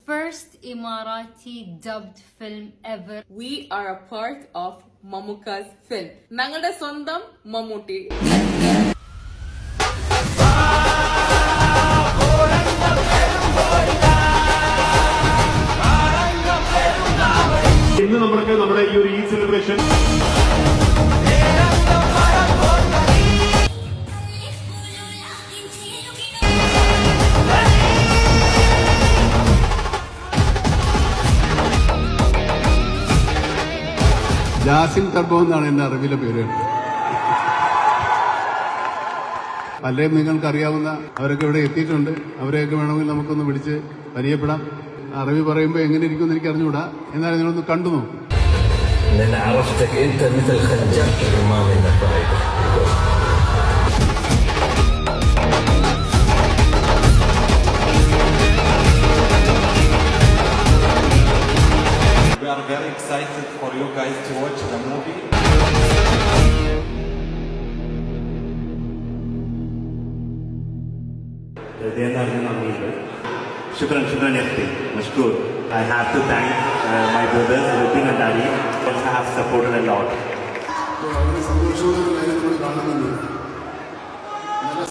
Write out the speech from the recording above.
first Emirati dubbed film ever. We are a part of Mammootka's film. ഞങ്ങളുടെ സ്വന്തം മമ്മൂട്ടി. ഇന്ന് നമ്മുടെ ഈ ഒരു ഈദ് സെലിബ്രേഷൻ ജാസിം ടർബോ എന്നാണ് എന്റെ അറിവിലെ പേര്. പലരെയും നിങ്ങൾക്ക് അറിയാവുന്ന അവരൊക്കെ ഇവിടെ എത്തിയിട്ടുണ്ട്. അവരെയൊക്കെ വേണമെങ്കിൽ നമുക്കൊന്ന് വിളിച്ച് പരിചയപ്പെടാം. അറബി പറയുമ്പോൾ എങ്ങനെ ഇരിക്കുമെന്ന് എനിക്ക് അറിഞ്ഞുകൂടാ. എന്നാലും നിങ്ങളൊന്ന് കണ്ടു നോക്കും. We are very excited for you guys to watch the movie. Shukran Yafti, Mashkoor. I have to thank my brothers, Rupin and Daddy, who have supported a lot. സന്തോഷവും